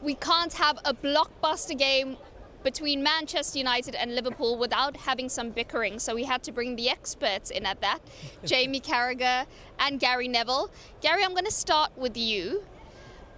we can't have a blockbuster game between Manchester United and Liverpool without having some bickering. So we had to bring the experts in at that, Jamie Carragher and Gary Neville. Gary, I'm going to start with you.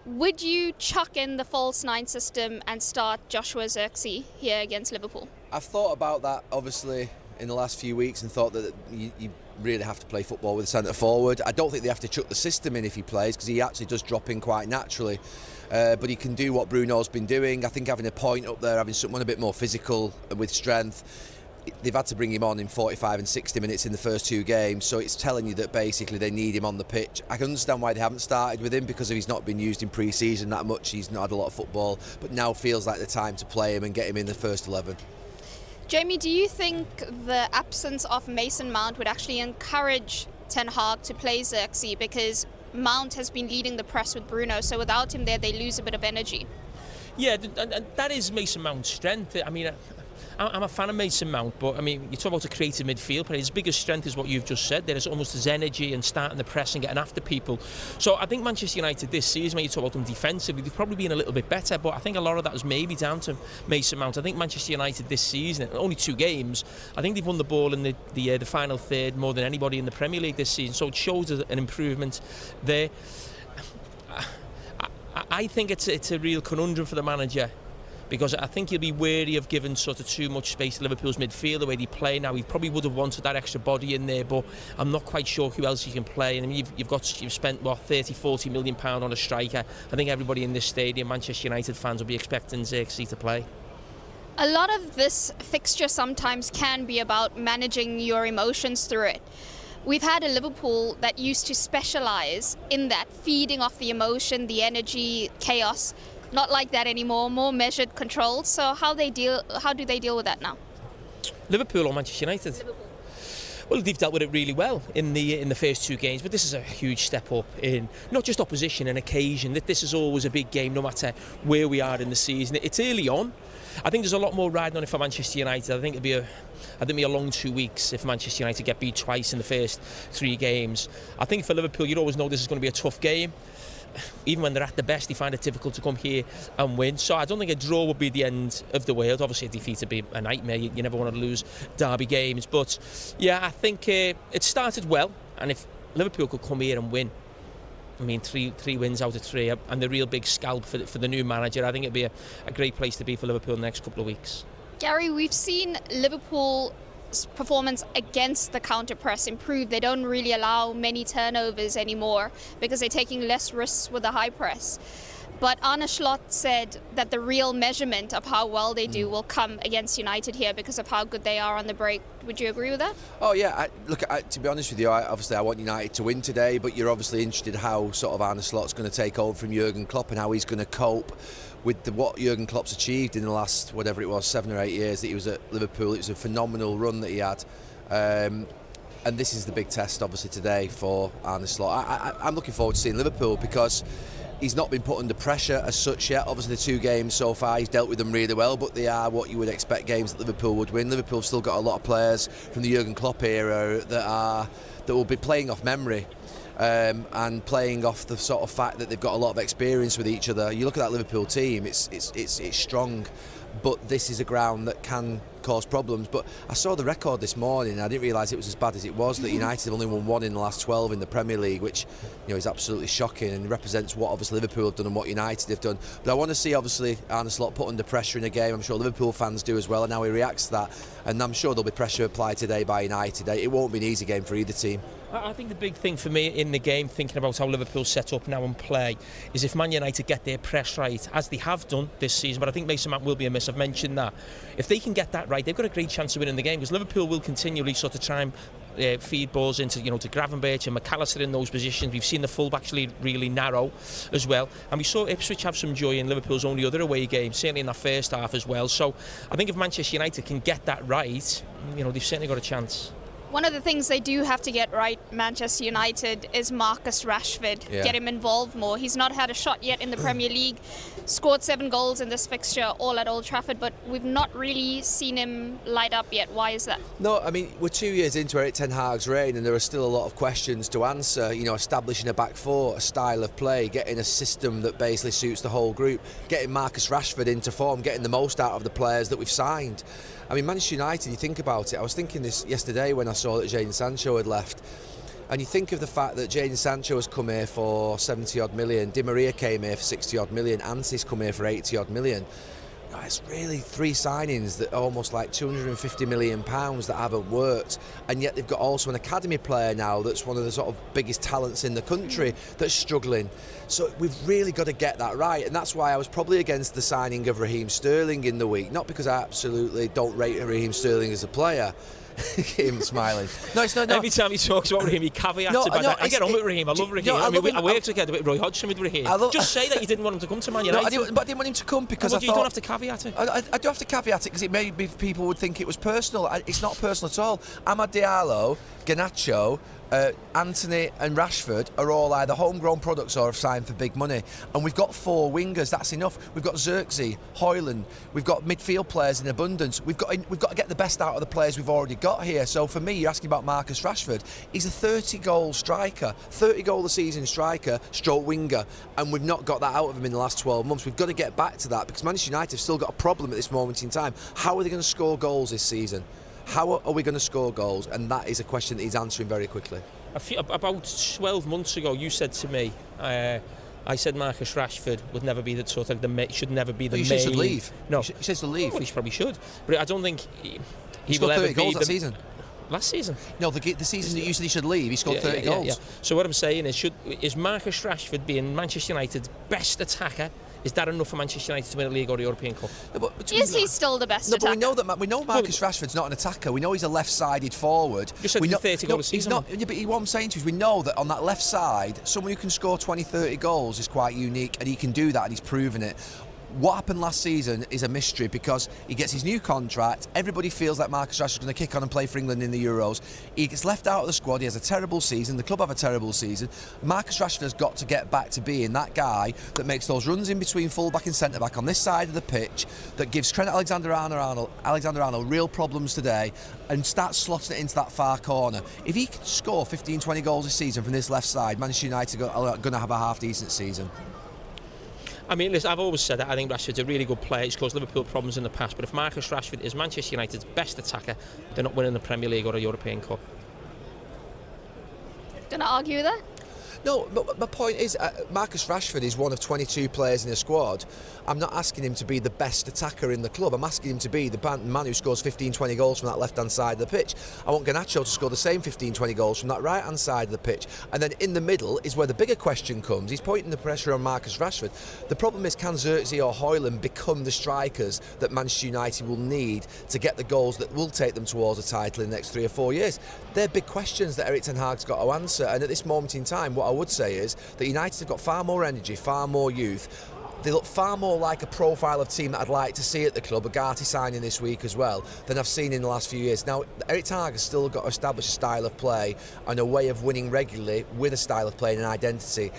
Would you chuck in the false nine system and start Joshua Xirkzee here against Liverpool? I've thought about that, obviously, in the last few weeks and thought that you really have to play football with a centre forward. I don't think they have to chuck the system in if he plays, because he actually does drop in quite naturally. But he can do what Bruno's been doing. I think having a point up there, having someone a bit more physical and with strength, they've had to bring him on in 45 and 60 minutes in the first two games, so it's telling you that basically they need him on the pitch. I can understand why they haven't started with him, because he's not been used in pre-season that much. He's not had a lot of football, but now feels like the time to play him and get him in the first 11. Jamie, do you think the absence of Mason Mount would actually encourage Ten Hag to play Xirkzee, because Mount has been leading the press with Bruno, so without him there they lose a bit of energy? Yeah, that is Mason Mount's strength. I mean, I'm a fan of Mason Mount, but I mean, you talk about a creative midfield player. His biggest strength is what you've just said. There is almost his energy and starting the press and getting after people. So I think Manchester United this season, when you talk about them defensively, they've probably been a little bit better, but I think a lot of that was maybe down to Mason Mount. I think Manchester United this season, only 2 games, I think they've won the ball in the final third more than anybody in the Premier League this season. So it shows an improvement there. I think it's a real conundrum for the manager, because I think he'll be wary of giving sort of too much space to Liverpool's midfield the way they play now. He probably would have wanted that extra body in there, but I'm not quite sure who else he can play. And I mean, you've spent what, 30-40 million pound on a striker. I think everybody in this stadium, Manchester United fans, will be expecting Xirkzee to play. A lot of this fixture sometimes can be about managing your emotions through it. We've had a Liverpool that used to specialise in that, feeding off the emotion, the energy, chaos. Not like that anymore, more measured, controlled. So how do they deal with that now? Liverpool or Manchester United? Liverpool. Well, they've dealt with it really well in the first 2 games, but this is a huge step up in not just opposition and occasion. That this is always a big game, no matter where we are in the season. It's early on. I think there's a lot more riding on it for Manchester United. I think it'll be a long 2 weeks if Manchester United get beat twice in the first 3 games. I think for Liverpool, you'd always know this is going to be a tough game. Even when they're at the best, they find it difficult to come here and win. So I don't think a draw would be the end of the world. Obviously, a defeat would be a nightmare. You never want to lose derby games. But yeah, I think it started well. And if Liverpool could come here and win, I mean, three wins out of 3, and the real big scalp for the new manager, I think it'd be a great place to be for Liverpool in the next couple of weeks. Gary, we've seen Liverpool's performance against the counter-press improve. They don't really allow many turnovers anymore because they're taking less risks with the high press. But Arne Slot said that the real measurement of how well they do will come against United here because of how good they are on the break. Would you agree with that? Oh yeah, to be honest with you, I want United to win today, but you're obviously interested how sort of Arne Slot's going to take over from Jurgen Klopp and how he's going to cope with what Jurgen Klopp's achieved in the last, whatever it was, 7 or 8 years that he was at Liverpool. It was a phenomenal run that he had. And this is the big test, obviously, today for Arne Slot. I'm looking forward to seeing Liverpool because he's not been put under pressure as such yet. Obviously, the 2 games so far, he's dealt with them really well, but they are what you would expect games that Liverpool would win. Liverpool have still got a lot of players from the Jurgen Klopp era that will be playing off memory. And playing off the sort of fact that they've got a lot of experience with each other. You look at that Liverpool team, it's strong, but this is a ground that can cause problems. But I saw the record this morning and I didn't realise it was as bad as it was, that United have only won 1 in the last 12 in the Premier League, which is absolutely shocking and represents what obviously Liverpool have done and what United have done. But I want to see obviously Arne Slot put under pressure in a game. I'm sure Liverpool fans do as well, and how he reacts to that, and I'm sure there'll be pressure applied today by United. It won't be an easy game for either team. I think the big thing for me in the game, thinking about how Liverpool set up now and play, is if Man United get their press right, as they have done this season, but I think Mason Mount will be a miss, I've mentioned that. If they can get that right, they've got a great chance of winning the game, because Liverpool will continually sort of try and feed balls into, to Gravenberch and McAllister in those positions. We've seen the full-backs really narrow as well, and we saw Ipswich have some joy in Liverpool's only other away game, certainly in that first half as well. So I think if Manchester United can get that right, they've certainly got a chance. One of the things they do have to get right, Manchester United, is Marcus Rashford. Yeah. Get him involved more. He's not had a shot yet in the Premier League. Scored 7 goals in this fixture, all at Old Trafford, but we've not really seen him light up yet. Why is that? No, I mean, we're 2 years into Erik ten Hag's reign and there are still a lot of questions to answer. You know, establishing a back four, a style of play, getting a system that basically suits the whole group, getting Marcus Rashford into form, getting the most out of the players that we've signed. I mean, Manchester United, you think about it, I was thinking this yesterday when I saw that Jadon Sancho had left. And you think of the fact that Jadon Sancho has come here for 70 odd million, Di Maria came here for 60 odd million, Ance's come here for 80 odd million. It's really 3 signings that are almost like £250 million that haven't worked, and yet they've got also an academy player now that's one of the sort of biggest talents in the country that's struggling. So we've really got to get that right, and that's why I was probably against the signing of Raheem Sterling in the week. Not because I absolutely don't rate Raheem Sterling as a player. Him smiling. No, it's not. No. Every time he talks about Raheem, he caveats about that. I get on with Raheem. I love Raheem. No, I worked together with Roy Hodgson with Raheem. Just say that you didn't want him to come to Man United. No, but I didn't want him to come because I thought... You don't have to caveat it. I do have to caveat it because it maybe people would think it was personal. It's not personal at all. Amad Diallo, Garnacho, Anthony and Rashford are all either homegrown products or have signed for big money, and we've got 4 wingers. That's enough. We've got Xirkzee, Højlund, we've got midfield players in abundance. We've got to get the best out of the players we've already got here. So for me, you're asking about Marcus Rashford. He's a 30-goal striker, 30-goal-a-season striker, stroke winger, and we've not got that out of him in the last 12 months. We've got to get back to that because Manchester United have still got a problem at this moment in time. How are they going to score goals this season? How are we going to score goals? And that is a question that he's answering very quickly. About 12 months ago, you said to me, I said Marcus Rashford would never be the sort of should never be the main. He should leave. No, he says to leave. Well, he probably should, but I don't think he will ever 30 be goals that season. Last season? No, the season that you said he should leave, he scored 30 goals. Yeah. So what I'm saying is Marcus Rashford being Manchester United's best attacker? Is that enough for Manchester United to win a league or a European Cup? No, is he still the best attacker? No, but we know Marcus Rashford's not an attacker. We know he's a left-sided forward. You said 30 goals a season. He's not. Yeah, but what I'm saying to you is we know that on that left side, someone who can score 20, 30 goals is quite unique, and he can do that, and he's proven it. What happened last season is a mystery because he gets his new contract. Everybody feels like Marcus Rashford's going to kick on and play for England in the Euros. He gets left out of the squad. He has a terrible season. The club have a terrible season. Marcus Rashford has got to get back to being that guy that makes those runs in between full-back and centre-back on this side of the pitch, that gives Trent Alexander-Arnold real problems today, and starts slotting it into that far corner. If he can score 15, 20 goals a season from this left side, Manchester United are going to have a half-decent season. I mean, listen, I've always said that I think Rashford's a really good player. He's caused Liverpool problems in the past, but if Marcus Rashford is Manchester United's best attacker, they're not winning the Premier League or a European Cup. Gonna argue with that? No, but my point is, Marcus Rashford is one of 22 players in the squad. I'm not asking him to be the best attacker in the club. I'm asking him to be the man who scores 15, 20 goals from that left-hand side of the pitch. I want Garnacho to score the same 15, 20 goals from that right-hand side of the pitch. And then in the middle is where the bigger question comes. He's pointing the pressure on Marcus Rashford. The problem is, can Xirkzee or Højlund become the strikers that Manchester United will need to get the goals that will take them towards a title in the next 3 or 4 years? They're big questions that Erik ten Hag's got to answer. And at this moment in time, what I would say is that United have got far more energy, far more youth. They look far more like a profile of team that I'd like to see at the club. Agati signing this week as well than I've seen in the last few years. Now, Erik ten Hag has still got to establish a style of play and a way of winning regularly with a style of play and an identity.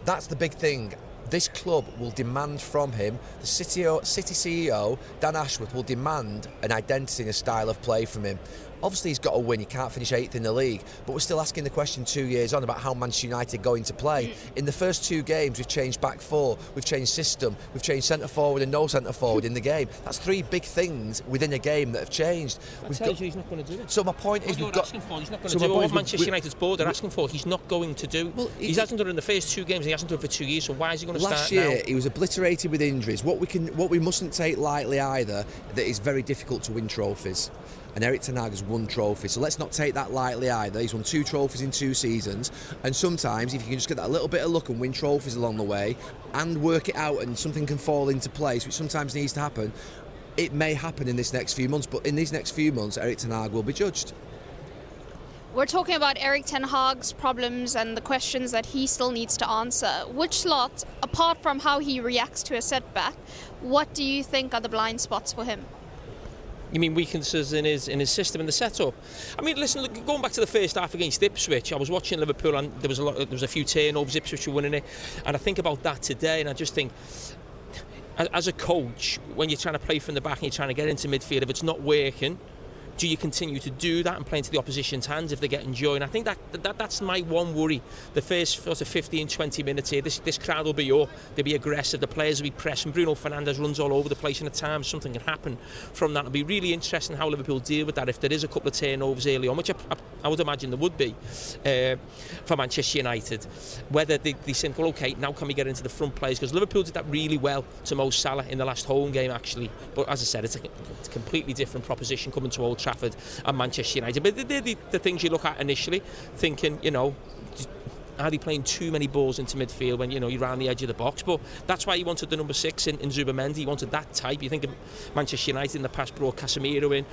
That's the big thing. This club will demand from him, the City CEO, Dan Ashworth, will demand an identity and a style of play from him. Obviously, he's got to win. He can't finish 8th in the league. But we're still asking the question 2 years on about how Manchester United are going to play. In the first 2 games, we've changed back four, we've changed system, we've changed centre-forward and no centre-forward in the game. That's 3 big things within a game that have changed. He's not going to do it. So my point is, he's not going to do what Manchester United's board are asking for. He's not going to do. Well, he hasn't done it in the first 2 games, and he hasn't done it for 2 years, so why is he going to start now? Last year, he was obliterated with injuries. What we mustn't take lightly either, that it's very difficult to win trophies. And Erik ten Hag has won trophies, so let's not take that lightly either. He's won 2 trophies in 2 seasons, and sometimes if you can just get that little bit of luck and win trophies along the way and work it out and something can fall into place, which sometimes needs to happen, it may happen in this next few months. But in these next few months, Erik ten Hag will be judged. We're talking about Erik ten Hag's problems and the questions that he still needs to answer. Which lot, apart from how he reacts to a setback, what do you think are the blind spots for him? You mean weaknesses in his system and the setup? I mean, listen, look, going back to the first half against Ipswich, I was watching Liverpool and there was a few turnovers. Ipswich were winning it, and I think about that today, and I just think, as a coach, when you're trying to play from the back and you're trying to get into midfield, if it's not working, do you continue to do that and play into the opposition's hands if they're getting joy? And I think that's my one worry. The first sort of 15, 20 minutes here, this crowd will be up, they'll be aggressive, the players will be pressing. Bruno Fernandes runs all over the place, and at times something can happen from that. It'll be really interesting how Liverpool deal with that if there is a couple of turnovers early on, which I would imagine there would be for Manchester United. Whether they think, well, okay, now can we get into the front players? Because Liverpool did that really well to Mo Salah in the last home game, actually. But as I said, it's a completely different proposition coming to Old Trafford and Manchester United. But they're the things you look at initially, thinking, are they playing too many balls into midfield when you're around the edge of the box? But that's why he wanted the number 6 in Zubimendi. He wanted that type. You think of Manchester United in the past brought Casemiro in,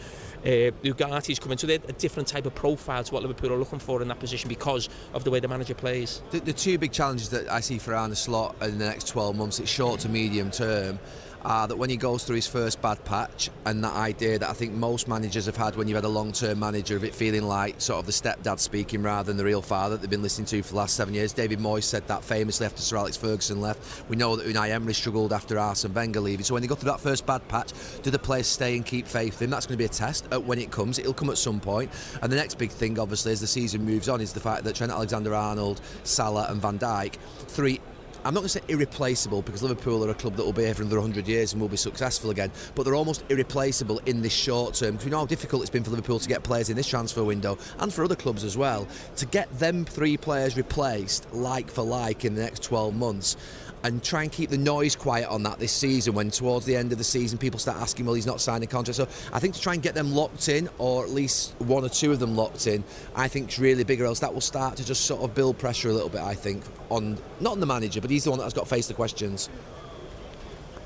Xirkzee's coming, so they're a different type of profile to what Liverpool are looking for in that position because of the way the manager plays. The two big challenges that I see for Arne Slot in the next 12 months, it's short to medium term, are that when he goes through his first bad patch, and that idea that I think most managers have had when you've had a long-term manager of it feeling like sort of the stepdad speaking rather than the real father that they've been listening to for the last 7 years. David Moyes said that famously after Sir Alex Ferguson left. We know that Unai Emery struggled after Arsene Wenger leaving. So when they go through that first bad patch, do the players stay and keep faith in him? That's going to be a test when it comes. It'll come at some point. And the next big thing, obviously, as the season moves on, is the fact that Trent Alexander-Arnold, Salah and Van Dijk, three, I'm not going to say irreplaceable, because Liverpool are a club that will be here for another 100 years and will be successful again, but they're almost irreplaceable in this short term, because we know how difficult it's been for Liverpool to get players in this transfer window, and for other clubs as well, to get them 3 players replaced like for like in the next 12 months. And try and keep the noise quiet on that this season, when towards the end of the season people start asking, well, he's not signed a contract. So I think to try and get them locked in, or at least 1 or 2 of them locked in, I think is really big, or else that will start to just sort of build pressure a little bit, I think, not on the manager, but he's the one that has got to face the questions.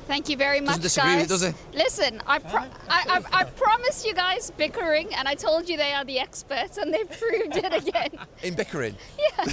Thank you very much, Doesn't disagree, guys. does he? Listen, I promised you guys bickering, and I told you they are the experts, and they've proved it again. In bickering? Yeah.